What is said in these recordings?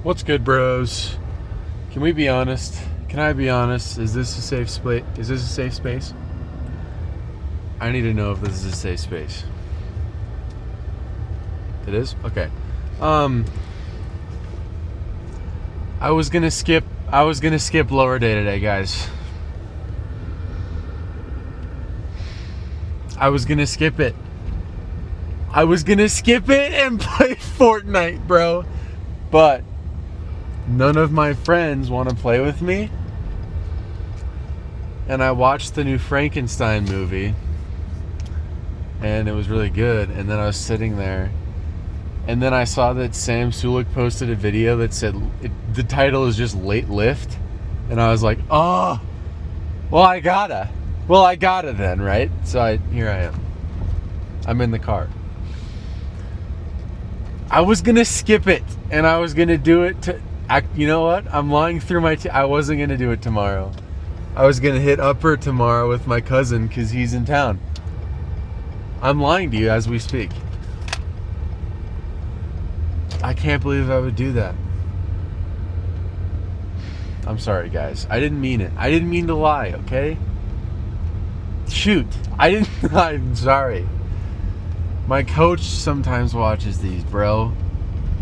What's good, bros? Can we be honest? Can I be honest? Is this a safe space? Is this a safe space? I need to know if this is a safe space. It is? Okay. I was gonna skip lower day today, guys. I was gonna skip it. I was gonna skip it and play Fortnite, bro. But none of my friends want to play with me. And I watched the new Frankenstein movie. And it was really good. And then I was sitting there. And then I saw that Sam Sulik posted a video that said, the title is just Late Lift. And I was like, oh, well, I gotta then, right? So here I am. I'm in the car. I was going to skip it. And I was going to do it you know what? I'm lying through I wasn't going to do it tomorrow. I was going to hit Upper tomorrow with my cousin because he's in town. I'm lying to you as we speak. I can't believe I would do that. I'm sorry, guys. I didn't mean it. I didn't mean to lie, okay? Shoot. I'm sorry. My coach sometimes watches these, bro.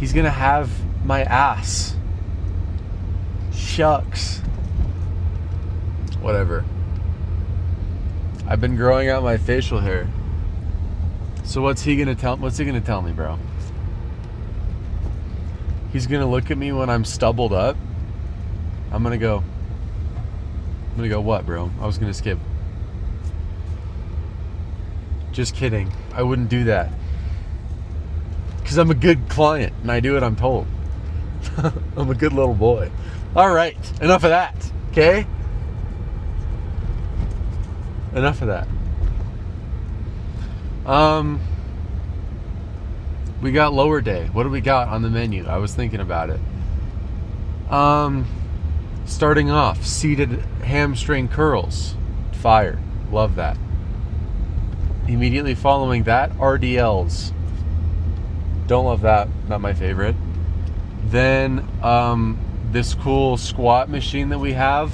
He's going to have my ass. Shucks. Whatever. I've been growing out my facial hair. So what's he gonna tell me, bro? He's gonna look at me when I'm stubbled up. I'm gonna go, what, bro? I was gonna skip. Just kidding. I wouldn't do that. Because I'm a good client and I do what I'm told. I'm a good little boy. All right, enough of that, okay? Enough of that. We got lower day. What do we got on the menu? I was thinking about it. Starting off, seated hamstring curls. Fire. Love that. Immediately following that, RDLs. Don't love that. Not my favorite. Then, this cool squat machine that we have.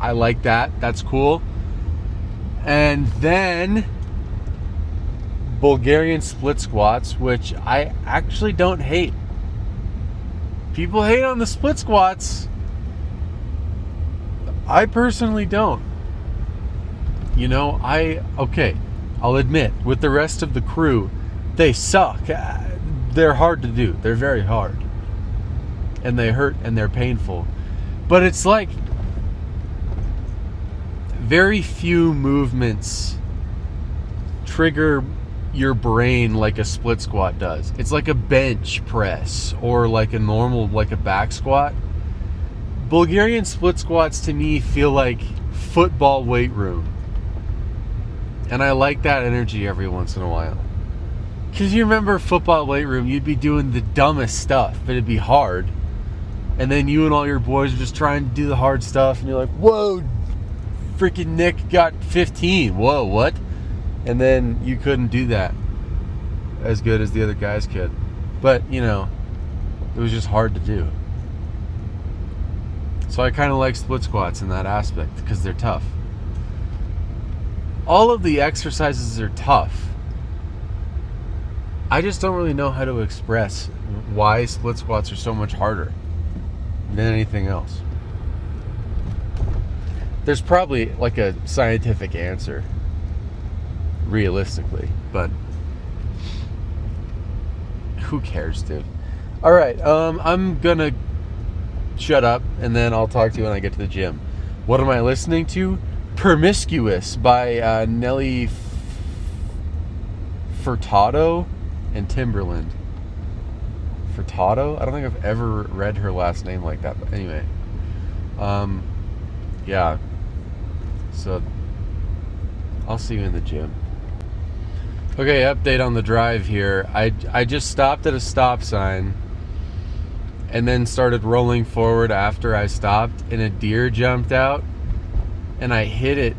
I like that. That's cool. And then Bulgarian split squats, which I actually don't hate. People hate on the split squats. I personally don't. You know, I'll admit, with the rest of the crew, they suck. They're hard to do. They're very hard. And they hurt and they're painful. But it's like very few movements trigger your brain like a split squat does. It's like a bench press or like a normal, like a back squat. Bulgarian split squats to me feel like football weight room. And I like that energy every once in a while. Because you remember football weight room, you'd be doing the dumbest stuff, but it'd be hard. And then you and all your boys are just trying to do the hard stuff, and you're like, whoa, freaking Nick got 15. Whoa, what? And then you couldn't do that as good as the other guys could. But, you know, it was just hard to do. So I kind of like split squats in that aspect because they're tough. All of the exercises are tough. I just don't really know how to express why split squats are so much harder than anything else. There's probably like a scientific answer, realistically, but who cares, dude? All right, I'm gonna shut up and then I'll talk to you when I get to the gym. What am I listening to? Promiscuous by Nelly Furtado and Timberland. Furtado? I don't think I've ever read her last name like that, but anyway. Yeah. So, I'll see you in the gym. Okay, update on the drive here. I just stopped at a stop sign and then started rolling forward after I stopped, and a deer jumped out and I hit it,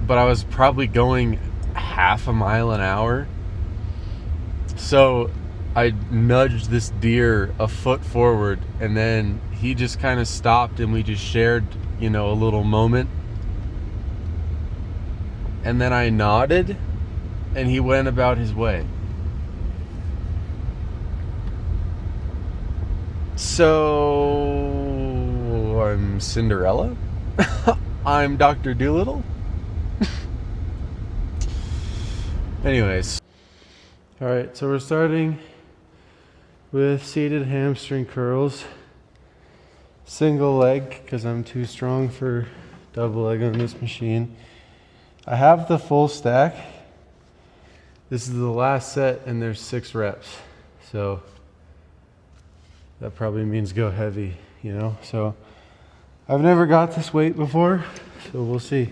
but I was probably going half a mile an hour. So I nudged this deer a foot forward, and then he just kind of stopped, and we just shared, you know, a little moment. And then I nodded, and he went about his way. So I'm Cinderella. I'm Dr. Dolittle. Anyways. Alright, so we're starting with seated hamstring curls. Single leg, because I'm too strong for double leg on this machine. I have the full stack. This is the last set, and there's 6 reps. So that probably means go heavy, you know? So I've never got this weight before, so we'll see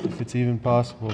if it's even possible.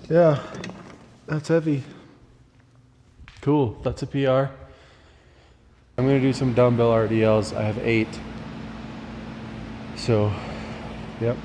Yeah, that's heavy. Cool, that's a PR. I'm gonna do some dumbbell RDLs. I have 8. So, yep.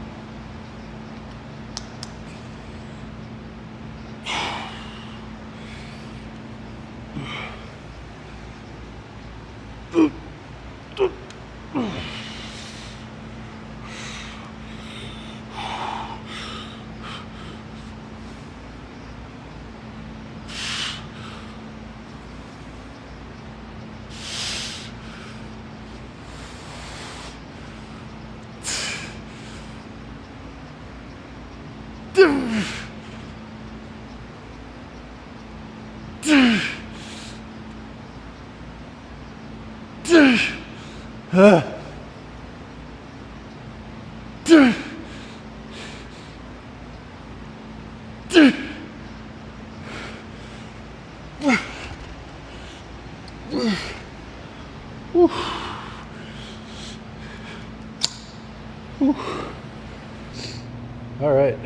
All right,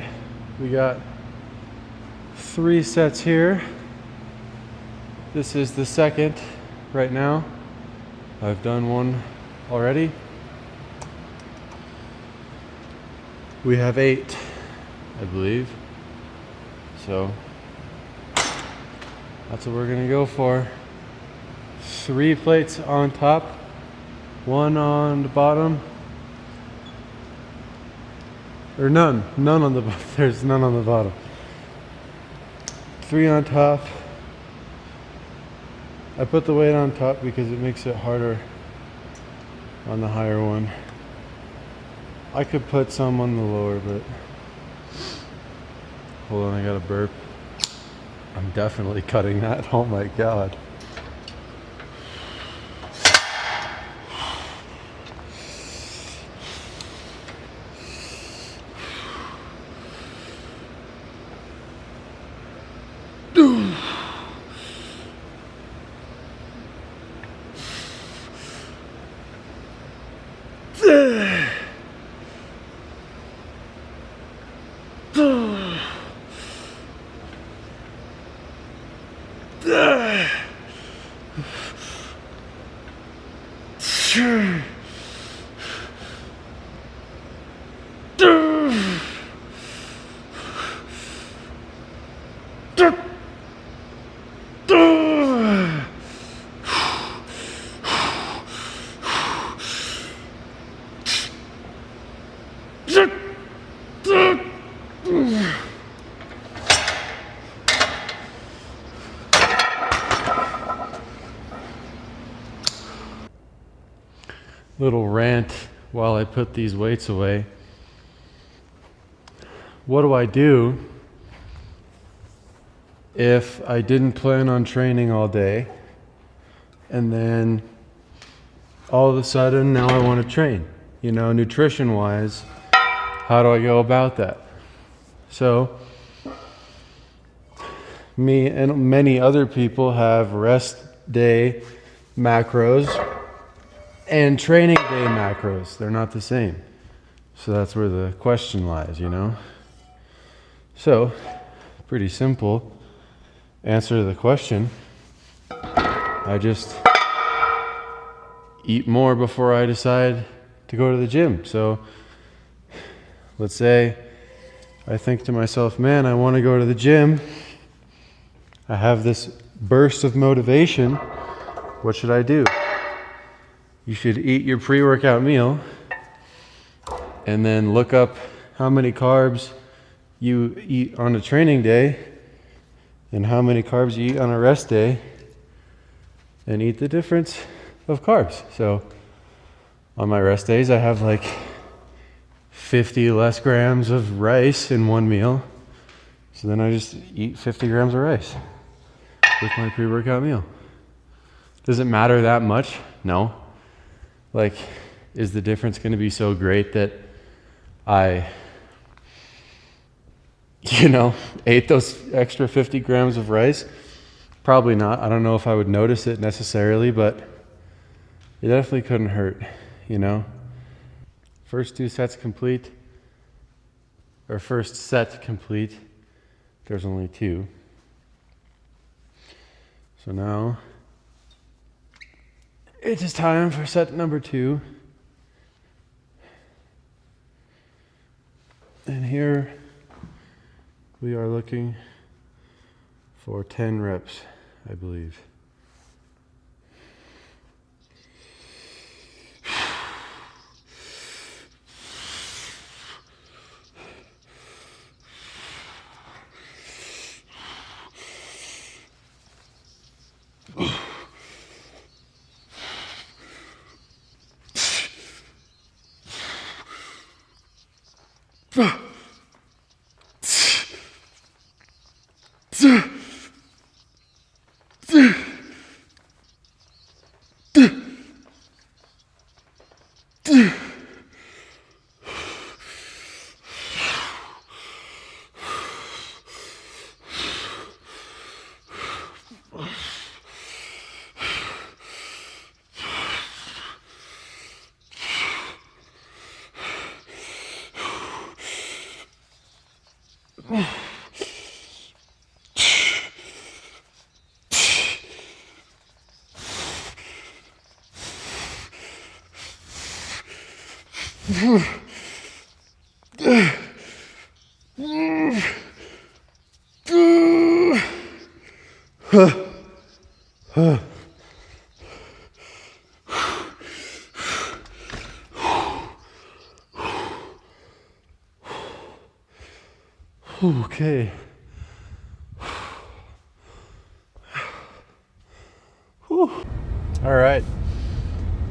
we got 3 sets here. This is the second right now. I've done one already. We have 8, I believe. So that's what we're gonna go for. 3 plates on top, 1 on the bottom. Or none on the bottom. There's none on the bottom. 3 on top. I put the weight on top because it makes it harder on the higher one. I could put some on the lower, but hold on, I got a burp. I'm definitely cutting that. Oh my god. little rant while I put these weights away. What do I do if I didn't plan on training all day and then all of a sudden now I want to train? You know, nutrition wise, how do I go about that? So me and many other people have rest day macros and training day macros. They're not the same. So that's where the question lies, you know? So, pretty simple answer to the question. I just eat more before I decide to go to the gym. So, let's say I think to myself, man, I want to go to the gym. I have this burst of motivation. What should I do? You should eat your pre-workout meal and then look up how many carbs you eat on a training day and how many carbs you eat on a rest day and eat the difference of carbs. So on my rest days, I have like 50 less grams of rice in one meal. So then I just eat 50 grams of rice with my pre-workout meal. Does it matter that much? No. Like, is the difference going to be so great that I, ate those extra 50 grams of rice? Probably not. I don't know if I would notice it necessarily, but it definitely couldn't hurt, you know? First set complete. There's only 2. So now it is time for set number 2. And here we are looking for 10 reps, I believe. Okay. Whew. All right.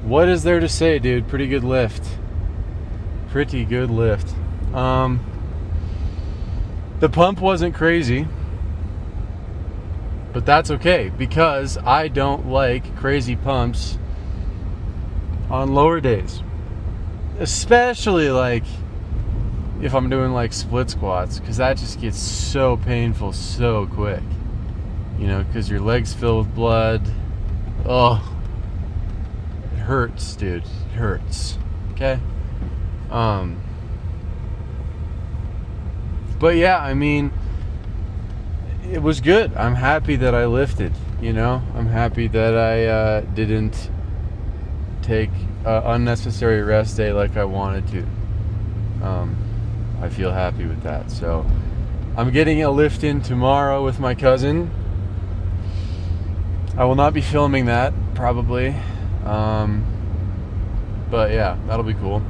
What is there to say, dude? Pretty good lift. The pump wasn't crazy, but that's okay because I don't like crazy pumps on lower days, especially like if I'm doing like split squats, because that just gets so painful so quick, because your legs fill with blood. Oh, it hurts, dude. It hurts. Okay. But yeah, I mean, it was good. I'm happy that I lifted, I'm happy that I didn't take an unnecessary rest day like I wanted to. I feel happy with that. So I'm getting a lift in tomorrow with my cousin. I will not be filming that, probably. But yeah, that'll be cool.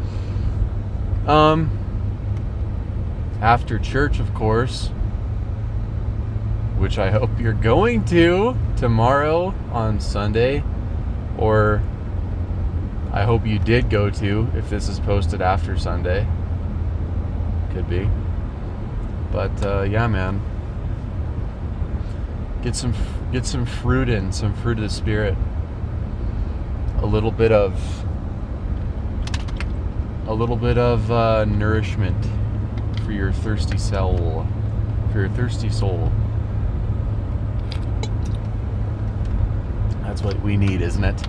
After church, of course, which I hope you're going to tomorrow on Sunday, or I hope you did go to, if this is posted after Sunday. Could be. But yeah, man. Get some fruit in, some fruit of the spirit. A little bit of nourishment for your thirsty soul. That's what we need, isn't it?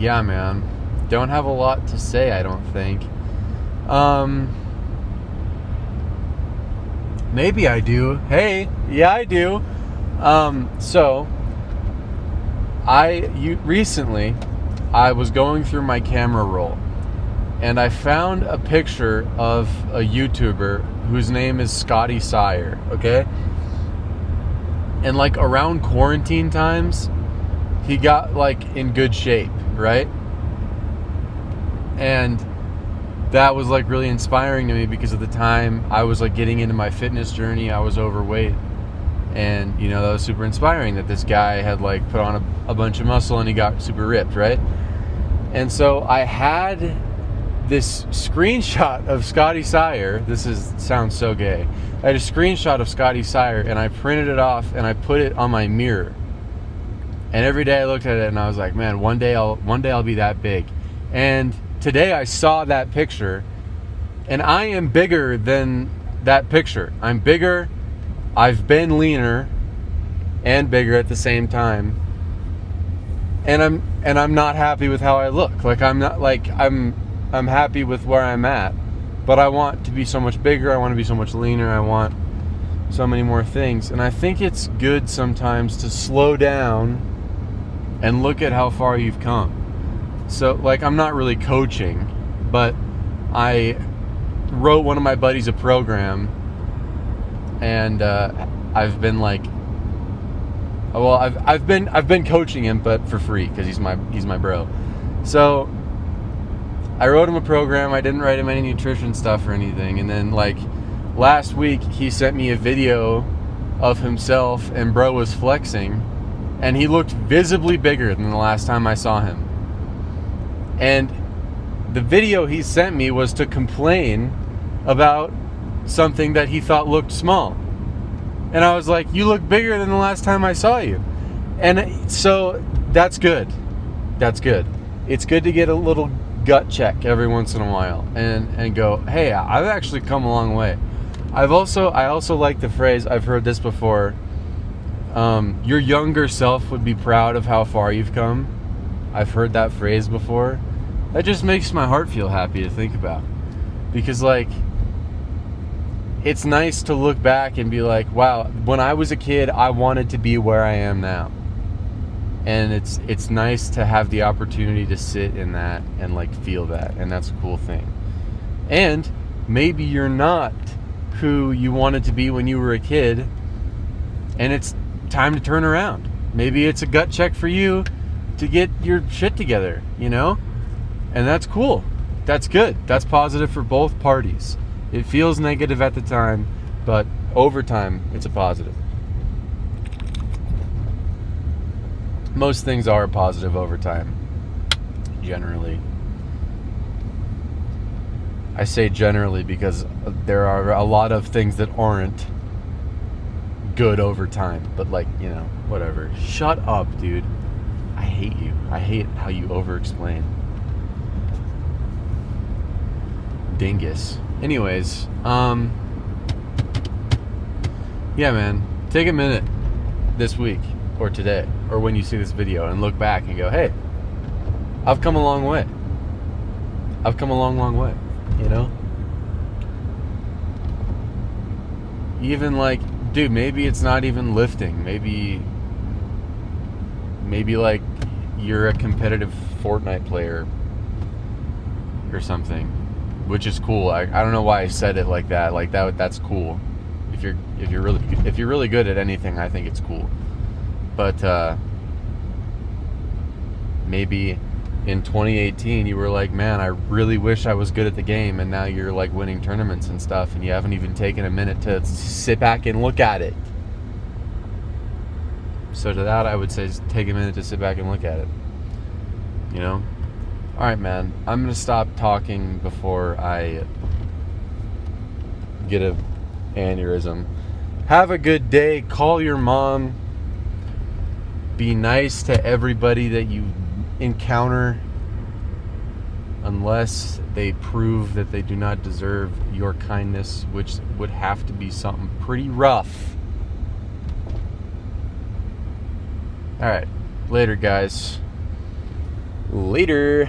Yeah, man. Don't have a lot to say, I don't think. Maybe I do. Hey, yeah, I do. So recently I was going through my camera roll and I found a picture of a YouTuber whose name is Scotty Sire, okay? And like around quarantine times, he got like in good shape, right? And that was like really inspiring to me because at the time I was like getting into my fitness journey. I was overweight, and you know, that was super inspiring that this guy had like put on a bunch of muscle and he got super ripped, right? And so I had this screenshot of Scotty Sire. Sounds so gay. I had a screenshot of Scotty Sire and I printed it off and I put it on my mirror. And every day I looked at it and I was like, man, one day I'll be that big. And today I saw that picture and I am bigger than that picture. I'm bigger. I've been leaner and bigger at the same time. And I'm not happy with how I look. Like I'm happy with where I'm at, but I want to be so much bigger. I want to be so much leaner. I want so many more things. And I think it's good sometimes to slow down and look at how far you've come. So, like, I'm not really coaching, but I wrote one of my buddies a program, and I've been like, well, I've been coaching him, but for free because he's my bro. So I wrote him a program. I didn't write him any nutrition stuff or anything, and then like last week he sent me a video of himself, and bro was flexing. And he looked visibly bigger than the last time I saw him. And the video he sent me was to complain about something that he thought looked small. And I was like, you look bigger than the last time I saw you. And so that's good. That's good. It's good to get a little gut check every once in a while and go, hey, I've actually come a long way. I also like the phrase, I've heard this before, your younger self would be proud of how far you've come. I've heard that phrase before. That just makes my heart feel happy to think about. Because like, it's nice to look back and be like, wow, when I was a kid, I wanted to be where I am now. And it's nice to have the opportunity to sit in that and like feel that. And that's a cool thing. And maybe you're not who you wanted to be when you were a kid, and it's time to turn around. Maybe it's a gut check for you to get your shit together, you know? And that's cool. That's good. That's positive for both parties. It feels negative at the time, but over time, it's a positive. Most things are positive over time, generally. I say generally because there are a lot of things that aren't good over time, but like, you know, whatever. Shut up, dude. I hate you. I hate how you over-explain. Dingus. Anyways, yeah, man, take a minute this week or today or when you see this video and look back and go, hey, I've come a long way. I've come a long, long way, you know? Even like, dude, maybe it's not even lifting. Maybe like you're a competitive Fortnite player or something, which is cool. I don't know why I said it like that. Like that's cool. If you're really good at anything, I think it's cool. But maybe in 2018 you were like, man, I really wish I was good at the game, and now you're like winning tournaments and stuff, and you haven't even taken a minute to sit back and look at it. So to that, I would say just take a minute to sit back and look at it. You know? All right, man. I'm going to stop talking before I get an aneurysm. Have a good day. Call your mom. Be nice to everybody that you encounter, unless they prove that they do not deserve your kindness, which would have to be something pretty rough. All right. Later, guys. Later.